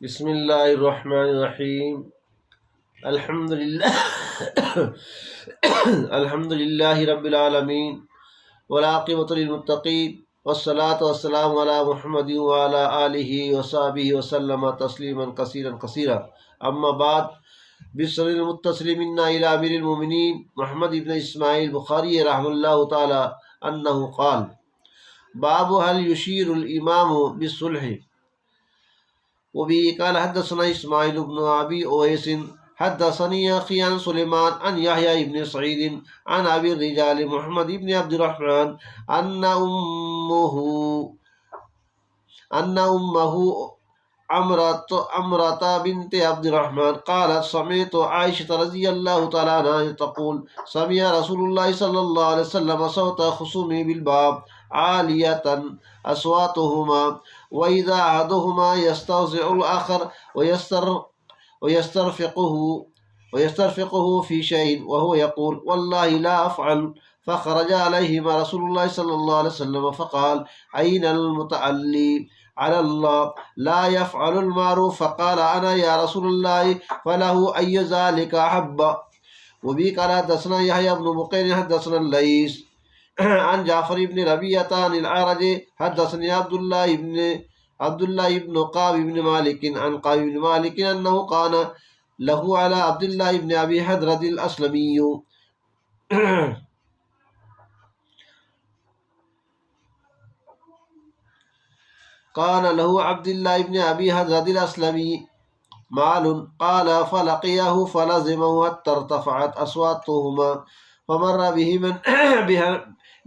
بسم اللہ الرحمن الرحیم الحمد للہ الحمد للہ رب العالمین والعاقبۃ للمتقین والصلاة والسلام علی محمد وعلی آلہ وصحبہ وسلم تسلیما کثیرا کثیرا اما بعد بسر المتصل منا الی امیر المؤمنین محمد ابن اسماعیل بخاری رحمہ اللہ تعالی انہ قال باب هل يشير الامام بالصلح وبه قال حدثنا اسماعيل بن ابي اويس حدثني اخي عن سليمان عن يحيى بن سعيد عن ابي الرجال محمد بن عبد الرحمن ان امه عمرة بنت عبد الرحمن قالت سمعت عائشة رضي الله تعالى عنها تقول سمع رسول الله صلى الله عليه وسلم صوت خصومه بالباب عالية أصواتهما وإذا أحدهما يستوزع الآخر ويسترفقه في شيء وهو يقول والله لا أفعل فخرج عليهما رسول الله صلى الله عليه وسلم فقال أين المتعلي على الله لا يفعل المعروف فقال أنا يا رسول الله فله أي ذلك أحب وبه قال حدثنا يحيى بن بكير حدثنا الليث عن جعفر بن ربيعة عن الأعرج حدثني عبد الله بن قاب بن مالك عن قاب بن مالك أنه كان له على عبد الله بن أبي حضرة الأسلمي كان له عبد الله بن أبي حضرة الأسلمي مال قال فلقيه فلزمه حتى ارتفعت أصواتهما فمر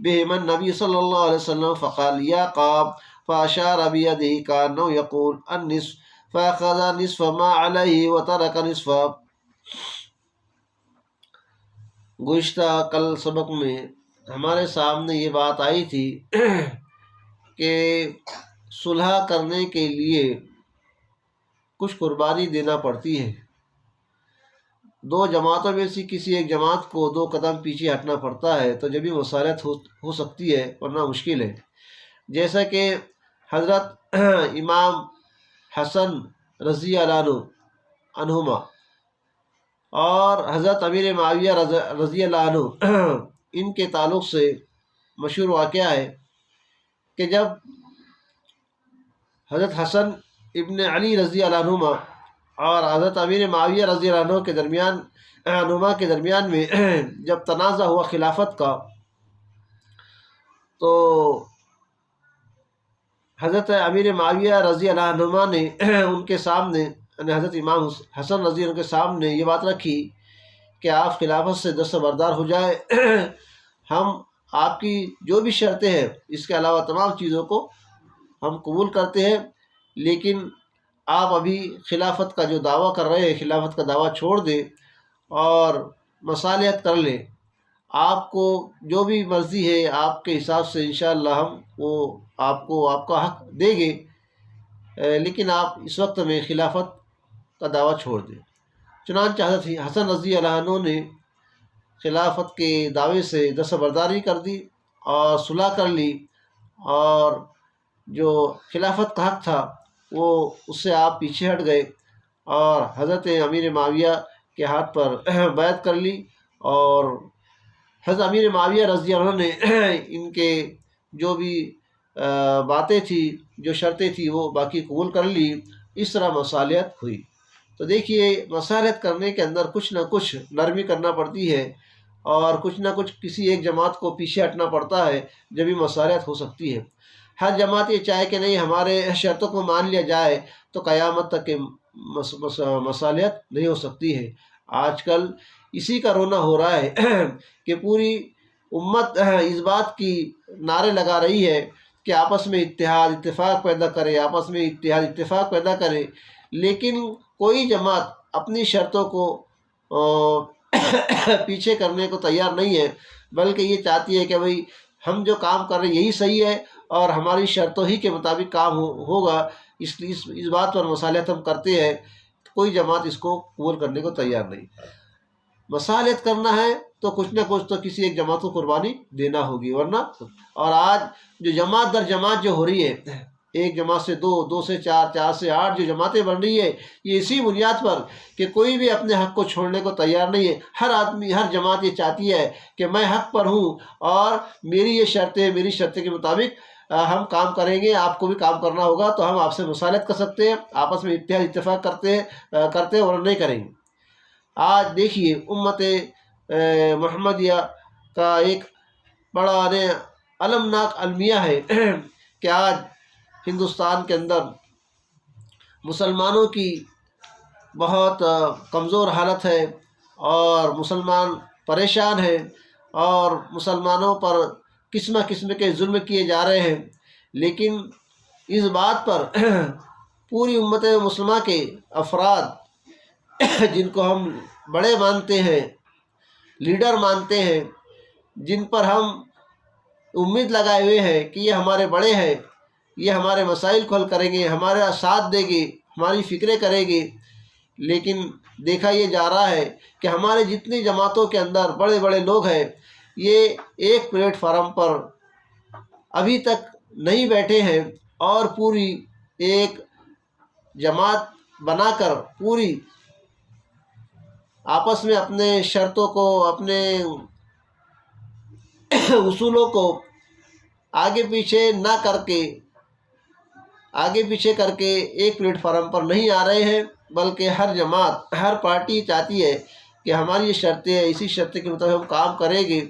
بهما النبي صلى الله عليه وسلم فقال يا قاب فأشار بيده كأنه يقول النصف فأخذ نصف ما عليه وترك نصفا۔ گزشتہ کل سبق میں ہمارے سامنے یہ بات آئی تھی کہ صلح کرنے کے لیے کچھ قربانی دینا پڑتی ہے۔ دو جماعتوں میں سے کسی ایک جماعت کو دو قدم پیچھے ہٹنا پڑتا ہے تو جبھی مصالحت ہو سکتی ہے، ورنہ مشکل ہے۔ جیسا کہ حضرت امام حسن رضی اللہ عنہما اور حضرت امیر معاویہ رضی اللہ عنہ ان کے تعلق سے مشہور واقعہ ہے کہ جب حضرت حسن ابن علی رضی اللہ عنہما اور حضرت امیر معاویہ رضی اللہ عنہ کے درمیان میں جب تنازع ہوا خلافت کا، تو حضرت امیر معاویہ رضی اللہ عنہ نے ان کے سامنے یعنی حضرت امام حسن رضی اللہ عنہ کے سامنے یہ بات رکھی کہ آپ خلافت سے دستبردار ہو جائے، ہم آپ کی جو بھی شرطیں ہیں اس کے علاوہ تمام چیزوں کو ہم قبول کرتے ہیں، لیکن آپ ابھی خلافت کا جو دعویٰ کر رہے ہیں خلافت کا دعویٰ چھوڑ دیں اور مصالحت کر لیں، آپ کو جو بھی مرضی ہے آپ کے حساب سے انشاءاللہ ہم وہ آپ کو آپ کا حق دیں گے، لیکن آپ اس وقت میں خلافت کا دعویٰ چھوڑ دیں۔ چنانچہ حضرت حسن رضی اللہ عنہ نے خلافت کے دعوے سے دستبرداری کر دی اور صلح کر لی، اور جو خلافت کا حق تھا وہ اس سے آپ پیچھے ہٹ گئے اور حضرت امیر معاویہ کے ہاتھ پر بیعت کر لی، اور حضرت امیر معاویہ رضی اللہ عنہ نے ان کے جو بھی باتیں تھیں جو شرطیں تھیں وہ باقی قبول کر لی۔ اس طرح مصالحت ہوئی۔ تو دیکھیے مصالحت کرنے کے اندر کچھ نہ کچھ نرمی کرنا پڑتی ہے اور کچھ نہ کچھ کسی ایک جماعت کو پیچھے ہٹنا پڑتا ہے جبھی مصالحت ہو سکتی ہے۔ ہر جماعت یہ چاہے کہ نہیں ہمارے شرطوں کو مان لیا جائے تو قیامت تک کہ مصالحت نہیں ہو سکتی ہے۔ آج کل اسی کا رونا ہو رہا ہے کہ پوری امت اس بات کی نعرے لگا رہی ہے کہ آپس میں اتفاق پیدا کرے، آپس میں اتفاق پیدا کرے، لیکن کوئی جماعت اپنی شرطوں کو پیچھے کرنے کو تیار نہیں ہے، بلکہ یہ چاہتی ہے کہ بھئی ہم جو کام کر رہے ہیں یہی صحیح ہے اور ہماری شرطوں ہی کے مطابق کام ہوگا، اس بات پر مصالحت ہم کرتے ہیں۔ کوئی جماعت اس کو قبول کرنے کو تیار نہیں۔ مصالحت کرنا ہے تو کچھ نہ کچھ تو کسی ایک جماعت کو قربانی دینا ہوگی، ورنہ اور آج جو جماعت در جماعت جو ہو رہی ہے ایک جماعت سے دو، دو سے چار، چار سے آٹھ جو جماعتیں بن رہی ہے، یہ اسی بنیاد پر کہ کوئی بھی اپنے حق کو چھوڑنے کو تیار نہیں ہے۔ ہر آدمی، ہر جماعت یہ چاہتی ہے کہ میں حق پر ہوں اور میری یہ شرطیں، میری شرطیں کے مطابق ہم کام کریں گے، آپ کو بھی کام کرنا ہوگا تو ہم آپ سے مصالحت کر سکتے ہیں، آپس میں اتفاق کرتے ہیں اور نہیں کریں گے۔ آج دیکھیے امت محمدیہ کا ایک بڑا المناک المیہ ہے کہ آج ہندوستان کے اندر مسلمانوں کی بہت کمزور حالت ہے اور مسلمان پریشان ہیں اور مسلمانوں پر قسم قسم کے ظلم کیے جا رہے ہیں، لیکن اس بات پر پوری امت مسلمہ کے افراد جن کو ہم بڑے مانتے ہیں، لیڈر مانتے ہیں، جن پر ہم امید لگائے ہوئے ہیں کہ یہ ہمارے بڑے ہیں، یہ ہمارے مسائل کو حل کریں گے، ہمارا ساتھ دے گی، ہماری فکریں کرے گی، لیکن دیکھا یہ جا رہا ہے کہ ہمارے جتنی جماعتوں کے اندر بڑے بڑے لوگ ہیں، یہ ایک پلیٹ فارم پر ابھی تک نہیں بیٹھے ہیں اور پوری ایک جماعت بنا کر پوری آپس میں اپنے شرطوں کو، اپنے اصولوں کو آگے پیچھے کر کے ایک پلیٹ فارم پر نہیں آ رہے ہیں، بلکہ ہر جماعت، ہر پارٹی چاہتی ہے کہ ہماری یہ شرطیں ہیں، اسی شرطیں کے مطابق ہم کام کریں گے،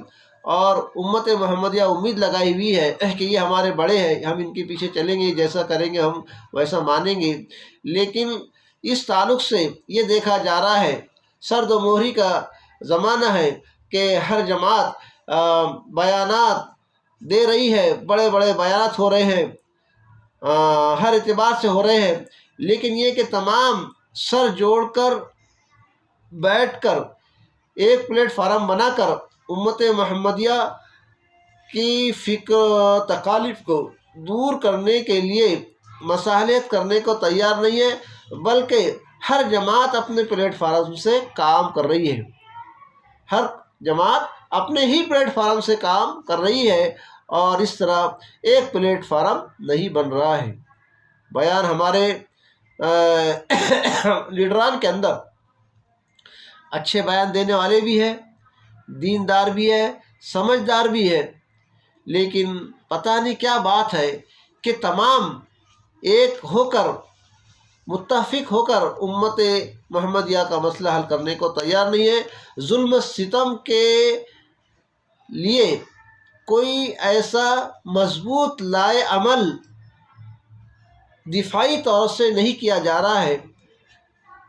اور امت محمدیہ امید لگائی ہوئی ہے کہ یہ ہمارے بڑے ہیں، ہم ان کے پیچھے چلیں گے، جیسا کریں گے ہم ویسا مانیں گے۔ لیکن اس تعلق سے یہ دیکھا جا رہا ہے، سرد و مہری کا زمانہ ہے کہ ہر جماعت بیانات دے رہی ہے، بڑے بڑے بیانات ہو رہے ہیں، ہر اعتبار سے ہو رہے ہیں، لیکن یہ کہ تمام سر جوڑ کر بیٹھ کر ایک پلیٹ فارم بنا کر امت محمدیہ کی فکر تکالیف کو دور کرنے کے لیے مصالحت کرنے کو تیار نہیں ہے، بلکہ ہر جماعت اپنے پلیٹ فارم سے کام کر رہی ہے، ہر جماعت اپنے ہی پلیٹ فارم سے کام کر رہی ہے، اور اس طرح ایک پلیٹ فارم نہیں بن رہا ہے۔ بیان ہمارے لیڈران کے اندر اچھے بیان دینے والے بھی ہیں، دیندار بھی ہے، سمجھدار بھی ہے، لیکن پتہ نہیں کیا بات ہے کہ تمام ایک ہو کر، متفق ہو کر امت محمدیہ کا مسئلہ حل کرنے کو تیار نہیں ہے۔ ظلم ستم کے لیے کوئی ایسا مضبوط لائے عمل دفاعی طور سے نہیں کیا جا رہا ہے،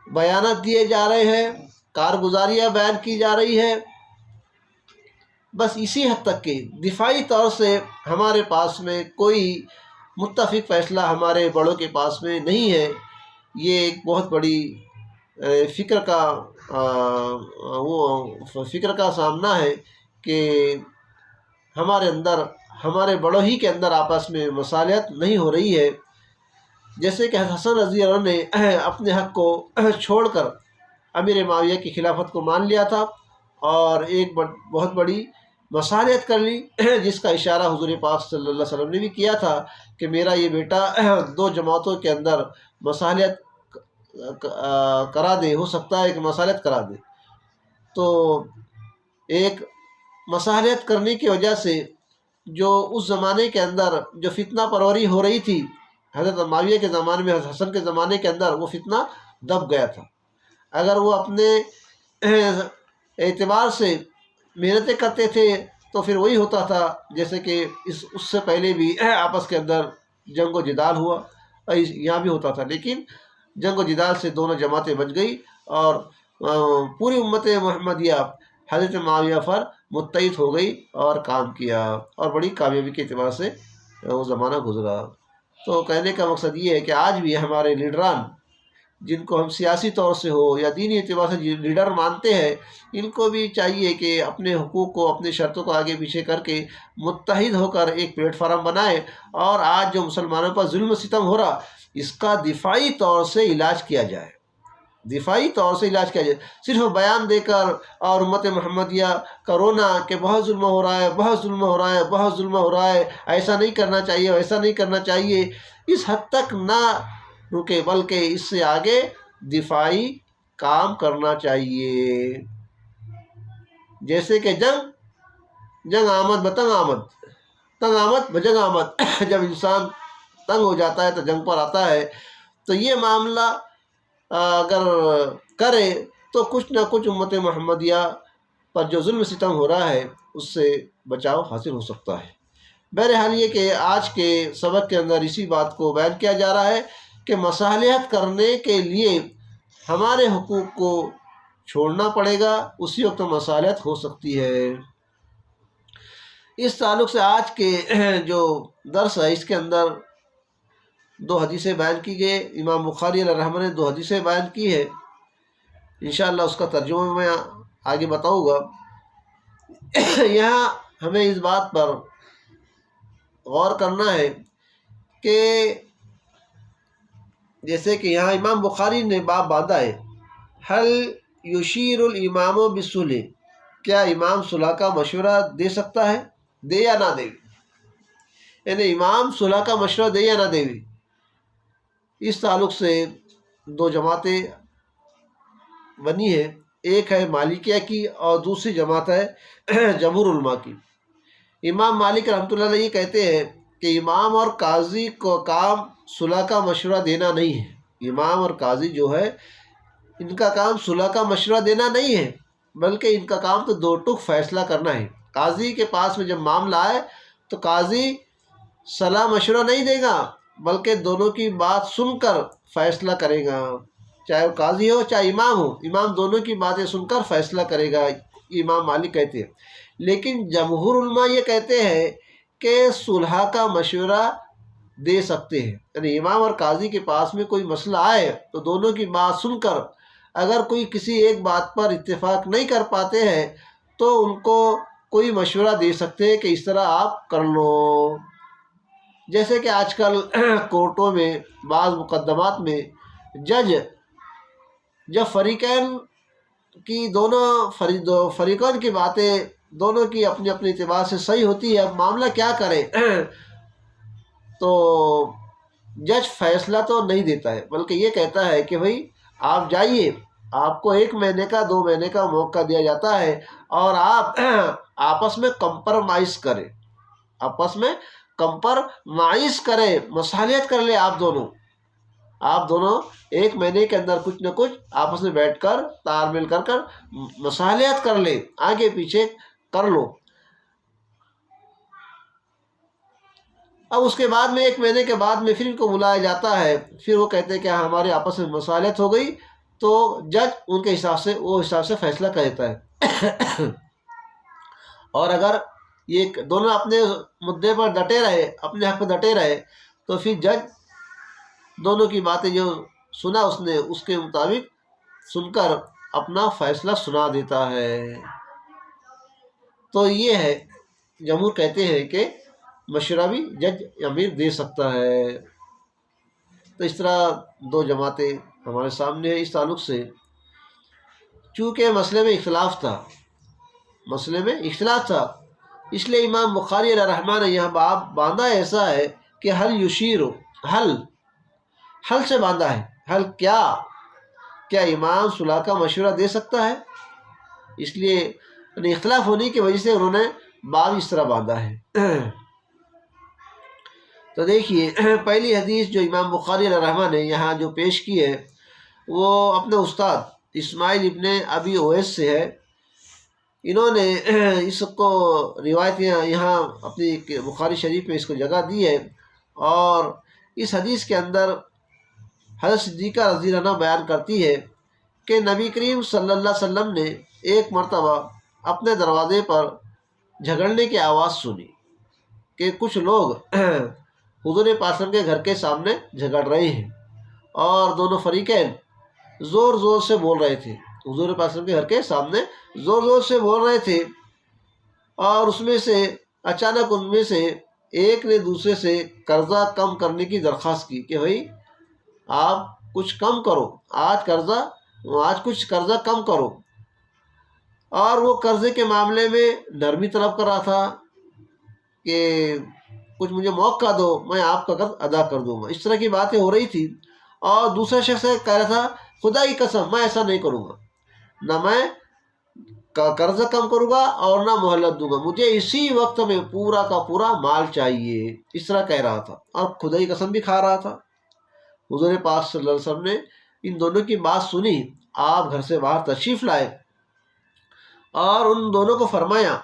بیانات دیے جا رہے ہیں، کارگزاریاں بیان کی جا رہی ہے، بس اسی حد تک کہ دفاعی طور سے ہمارے پاس میں کوئی متفق فیصلہ ہمارے بڑوں کے پاس میں نہیں ہے۔ یہ ایک بہت بڑی فکر کا سامنا ہے کہ ہمارے اندر، ہمارے بڑوں ہی کے اندر آپس میں مصالحت نہیں ہو رہی ہے۔ جیسے کہ حسن رضی اللہ عنہ نے اپنے حق کو چھوڑ کر امیر معاویہ کی خلافت کو مان لیا تھا اور ایک بہت بڑی مصالحت کر لی، جس کا اشارہ حضور پاک صلی اللہ علیہ وسلم نے بھی کیا تھا کہ میرا یہ بیٹا دو جماعتوں کے اندر مصالحت کرا دے، ہو سکتا ہے کہ مصالحت کرا دے۔ تو ایک مصالحت کرنے کی وجہ سے جو اس زمانے کے اندر جو فتنہ پروری ہو رہی تھی، حضرت معاویہ کے زمانے میں، حسن کے زمانے کے اندر وہ فتنہ دب گیا تھا۔ اگر وہ اپنے اعتبار سے محنتیں کرتے تھے تو پھر وہی ہوتا تھا جیسے کہ اس سے پہلے بھی آپس کے اندر جنگ و جدال ہوا، یہاں بھی ہوتا تھا، لیکن جنگ و جدال سے دونوں جماعتیں بچ گئی اور پوری امت محمدیہ حضرت معاویہ پر متحد ہو گئی اور کام کیا اور بڑی کامیابی کے اعتبار سے وہ زمانہ گزرا۔ تو کہنے کا مقصد یہ ہے کہ آج بھی ہمارے لیڈران، جن کو ہم سیاسی طور سے ہو یا دینی اعتبار سے لیڈر مانتے ہیں، ان کو بھی چاہیے کہ اپنے حقوق کو، اپنے شرطوں کو آگے پیچھے کر کے متحد ہو کر ایک پلیٹ فارم بنائیں، اور آج جو مسلمانوں پر ظلم و ستم ہو رہا، اس کا دفاعی طور سے علاج کیا جائے۔ دفاعی طور سے علاج کیا جائے، صرف بیان دے کر اور امت محمدیہ کا رونا کہ بہت ظلم ہو رہا ہے، بہت ظلم ہو رہا ہے، بہت ظلم ہو رہا ہے، ایسا نہیں کرنا چاہیے، ویسا نہیں کرنا چاہیے، اس حد تک نہ رکے، بلکہ اس سے آگے دفاعی کام کرنا چاہیے۔ جیسے کہ جنگ آمد بتنگ آمد، تنگ آمد بجنگ آمد جب انسان تنگ ہو جاتا ہے تو جنگ پر آتا ہے، تو یہ معاملہ اگر کرے تو کچھ نہ کچھ امت محمدیہ پر جو ظلم ستم ہو رہا ہے اس سے بچاؤ حاصل ہو سکتا ہے۔ بہرحال یہ کہ آج کے سبق کے اندر اسی بات کو بیان کیا جا رہا ہے کہ مصالحت کرنے کے لیے ہمارے حقوق کو چھوڑنا پڑے گا، اسی وقت مصالحت ہو سکتی ہے۔ اس تعلق سے آج کے جو درس ہے اس کے اندر دو حدیثیں بیان کی گئی، امام بخاری علیہ الرحمہ نے دو حدیثیں بیان کی ہے، انشاءاللہ اس کا ترجمہ میں آگے بتاؤں گا۔ یہاں ہمیں اس بات پر غور کرنا ہے کہ جیسے کہ یہاں امام بخاری نے باب باندھا ہے، حل یشیر الامام بالصلح، کیا امام صلح کا مشورہ دے سکتا ہے، دے یا نہ دے، یعنی امام صلح کا مشورہ دے یا نہ دے۔ اس تعلق سے دو جماعتیں بنی ہیں، ایک ہے مالکیہ کی اور دوسری جماعت ہے جمہور علماء کی۔ امام مالک رحمۃ اللہ علیہ یہ کہتے ہیں کہ امام اور قاضی کو کام صلح کا مشورہ دینا نہیں ہے، امام اور قاضی جو ہے ان کا کام صلح کا مشورہ دینا نہیں ہے، بلکہ ان کا کام تو دو ٹوک فیصلہ کرنا ہے۔ قاضی کے پاس میں جب معاملہ آئے تو قاضی صلاح مشورہ نہیں دے گا، بلکہ دونوں کی بات سن کر فیصلہ کرے گا، چاہے وہ قاضی ہو چاہے امام ہو، امام دونوں کی باتیں سن کر فیصلہ کرے گا، امام مالک کہتے ہیں۔ لیکن جمہور علماء یہ کہتے ہیں کہ صلح کا مشورہ دے سکتے ہیں، یعنی امام اور قاضی کے پاس میں کوئی مسئلہ آئے تو دونوں کی بات سن کر اگر کوئی کسی ایک بات پر اتفاق نہیں کر پاتے ہیں تو ان کو کوئی مشورہ دے سکتے ہیں کہ اس طرح آپ کر لو۔ جیسے کہ آج کل کورٹوں میں بعض مقدمات میں جج جب فریقین کی دونوں فریقین کی باتیں دونوں کی اپنی اپنی اعتبار سے صحیح ہوتی ہے، اب معاملہ کیا کرے تو جج فیصلہ تو نہیں دیتا ہے، بلکہ یہ کہتا ہے کہ بھائی آپ جائیے، آپ کو 1 مہینے کا 2 مہینے کا موقع دیا جاتا ہے اور آپ آپس میں کمپرمائز کریں، آپس میں کمپرمائز کریں، مصالحت کر لیں، آپ دونوں 1 مہینے کے اندر کچھ نہ کچھ آپس میں بیٹھ کر تال میل کر مصالحت کر لیں، آگے پیچھے کر لو۔ اب اس کے بعد میں 1 مہینے کے بعد میں پھر ان کو بلایا جاتا ہے، پھر وہ کہتے ہیں کہ ہمارے آپس میں مصالحت ہو گئی، تو جج ان کے حساب سے فیصلہ کر دیتا ہے۔ اور اگر یہ دونوں اپنے مدعے پر ڈٹے رہے، اپنے حق پہ ڈٹے رہے، تو پھر جج دونوں کی باتیں جو سنا اس نے اس کے مطابق سن کر اپنا فیصلہ سنا دیتا ہے۔ تو یہ ہے، جمہور کہتے ہیں کہ مشورہ بھی جج امیر دے سکتا ہے۔ تو اس طرح دو جماعتیں ہمارے سامنے ہیں۔ اس تعلق سے چونکہ مسئلے میں اختلاف تھا، اس لیے امام بخاری علیہ الرحمہ نے یہاں باب باندھا ایسا ہے کہ حل یشیر، حل سے باندھا ہے، حل کیا امام صلح کا مشورہ دے سکتا ہے، اس لیے اختلاف ہونے کی وجہ سے انہوں نے باب اس طرح باندھا ہے۔ تو دیکھیے پہلی حدیث جو امام بخاری علیہ الرحمہ نے یہاں جو پیش کی ہے وہ اپنے استاد اسماعیل ابن ابی اویس سے ہے۔ انہوں نے اس کو روایت یہاں اپنی بخاری شریف میں اس کو جگہ دی ہے، اور اس حدیث کے اندر حضرت صدیقہ رضی اللہ عنہ بیان کرتی ہے کہ نبی کریم صلی اللہ علیہ وسلم نے ایک مرتبہ اپنے دروازے پر جھگڑنے کی آواز سنی کہ کچھ لوگ حضور پاک صلی اللہ علیہ وسلم کے گھر کے سامنے جھگڑ رہے ہیں، اور دونوں فریقین زور زور سے بول رہے تھے، حضور پاک صلی اللہ علیہ وسلم کے گھر کے سامنے زور زور سے بول رہے تھے، اور اس میں سے اچانک ان میں سے ایک نے دوسرے سے قرضہ کم کرنے کی درخواست کی کہ بھائی آپ کچھ کم کرو، آج قرضہ آج کچھ قرضہ کم کرو. اور وہ قرضے کے معاملے میں نرمی طلب کر رہا تھا کہ کچھ مجھے موقع دو، میں آپ کا قرض ادا کر دوں گا. اس طرح کی باتیں ہو رہی تھی. اور دوسرا شخص کہہ رہا تھا خدا کی قسم میں ایسا نہیں کروں گا، نہ میں قرض کم کروں گا اور نہ مہلت دوں گا، مجھے اسی وقت میں پورا کا پورا مال چاہیے. اس طرح کہہ رہا تھا اور خدا کی قسم بھی کھا رہا تھا. حضور پاک صلی اللہ علیہ وسلم نے ان دونوں کی بات سنی. آپ گھر سے باہر تشریف لائے اور ان دونوں کو فرمایا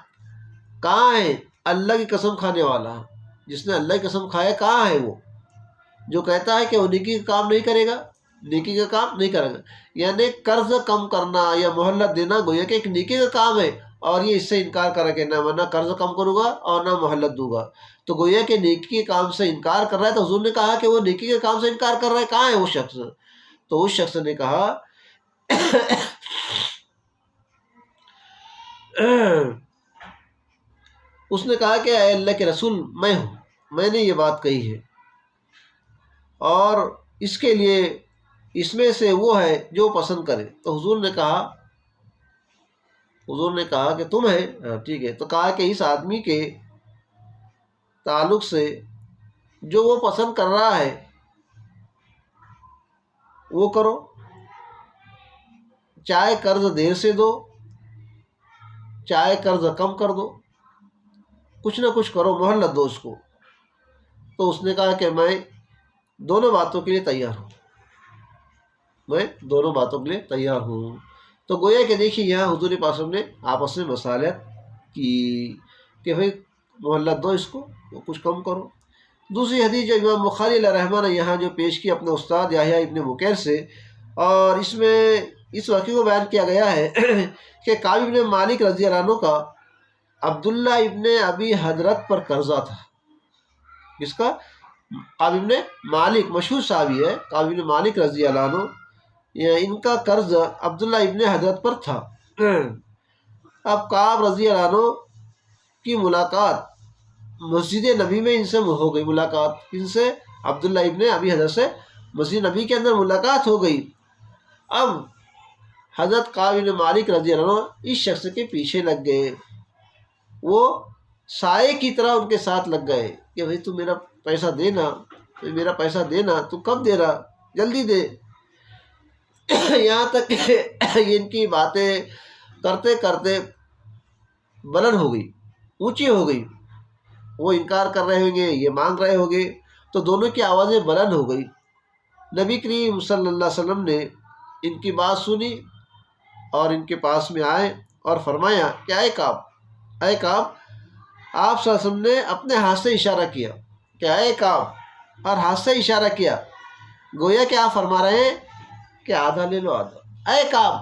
کہاں ہے اللہ کی قسم کھانے والا؟ جس نے اللہ کی قسم کھایا کہاں ہے وہ جو کہتا ہے کہ وہ نیکی کا کام نہیں کرے گا، نیکی کا کام نہیں کرے گا؟ یعنی قرض کم کرنا یا مہلت دینا گویا کہ ایک نیکی کا کام ہے، اور یہ اس سے انکار کرا کہ نہ قرض کم کروں گا اور نہ مہلت دوں گا. تو گویا کہ نیکی کے کام سے انکار کر رہا ہے. تو حضور نے کہا کہ وہ نیکی کے کام سے انکار کر رہا ہے، کہاں ہے وہ شخص؟ تو اس شخص نے کہا اس نے کہا کہ اے اللہ کے رسول میں ہوں، میں نے یہ بات کہی ہے، اور اس کے لیے اس میں سے وہ ہے جو پسند کرے. تو حضور نے کہا کہ تم ہے؟ ٹھیک ہے. تو کہا کہ اس آدمی کے تعلق سے جو وہ پسند کر رہا ہے وہ کرو، چاہے قرض دیر سے دو چاہے قرض کم کر دو، کچھ نہ کچھ کرو، مہلت دو اس کو. تو اس نے کہا کہ میں دونوں باتوں کے لیے تیار ہوں. تو گویا کہ دیکھیے یہاں حضور پاک نے آپس میں مصالحت کی کہ بھائی مہلت دو اس کو، کچھ کم کرو. دوسری حدیث جو امام بخاری علیہ رحمہ نے یہاں جو پیش کی اپنے استاد یحییٰ ابن بکیر سے، اور اس میں اس واقعے کو بیان کیا گیا ہے کہ کعب ابن مالک رضی اللہ عنہ کا عبداللہ ابن ابی حضرت پر قرضہ تھا. کس کا؟ کعب ابن مالک، مشہور صحابی ہے کعب ابن مالک رضی اللہ عنہ. ان کا قرض عبداللہ ابن حضرت پر تھا. اب کعب رضی اللہ عنہ کی ملاقات مسجد نبی میں ان سے ہو گئی. ملاقات ان سے عبداللہ ابن ابی حضرت سے مسجد نبی کے اندر ملاقات ہو گئی. اب حضرت کعب بن مالک رضی اللہ عنہ اس شخص کے پیچھے لگ گئے، وہ سائے کی طرح ان کے ساتھ لگ گئے کہ بھائی تو میرا پیسہ دینا، تو کب دے رہا، جلدی دے. یہاں تک کہ ان کی باتیں کرتے کرتے بلند ہو گئی، اونچی ہو گئی. وہ انکار کر رہے ہوں گے، یہ مانگ رہے ہوں گے، تو دونوں کی آوازیں بلند ہو گئی. نبی کریم صلی اللہ علیہ وسلم نے ان کی بات سنی اور ان کے پاس میں آئے اور فرمایا کہ اے کعب، آپ صلی اللہ علیہ وسلم نے اپنے ہاتھ سے اشارہ کیا کہ اے کعب، اور ہاتھ سے اشارہ کیا، گویا کہ آپ فرما رہے ہیں کہ آدھا لے لو آدھا. اے کعب،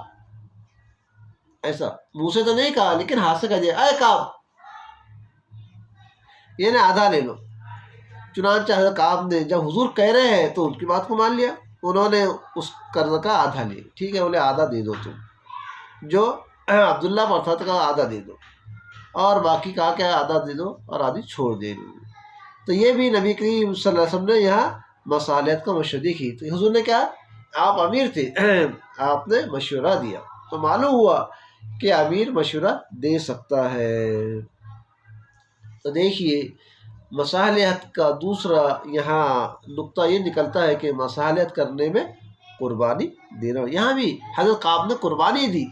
ایسا منہ سے تو نہیں کہا لیکن ہاتھ سے کہہ دیا اے کعب، یہ نا آدھا لے لو. چنانچہ حضرت کعب نے جب حضور کہہ رہے ہیں تو ان کی بات کو مان لیا. انہوں نے اس قرض کا آدھا لیا. ٹھیک ہے، بولے آدھا دے دو، تم جو عبداللہ پر تھا کا آدھا دے دو، اور باقی کہا کہ آدھا دے دو اور آدھی چھوڑ دے دو. تو یہ بھی نبی کریم صلی اللہ علیہ وسلم نے یہاں مصالحت کا مشورہ کی. تو حضور نے کہا آپ امیر تھے، آپ نے مشورہ دیا. تو معلوم ہوا کہ امیر مشورہ دے سکتا ہے. تو دیکھیے مصالحت کا دوسرا یہاں نقطہ یہ نکلتا ہے کہ مصالحت کرنے میں قربانی دینا. یہاں بھی حضرت کعب نے قربانی دی،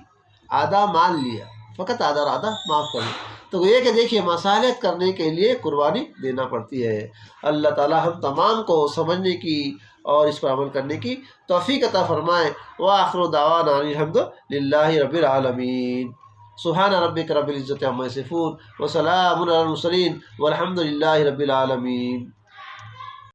آدھا مان لیا، فقط آدھا معاف کر لیا. تو یہ کہ دیکھیے مصالحت کرنے کے لیے قربانی دینا پڑتی ہے. اللہ تعالی ہم تمام کو سمجھنے کی اور اس پر عمل کرنے کی توفیق عطا فرمائے. وآخر دعوانا الحمد للہ رب العالمین. سبحان ربک رب العزت عما یصفون وسلام علی المرسلین والحمد للہ رب العالمین.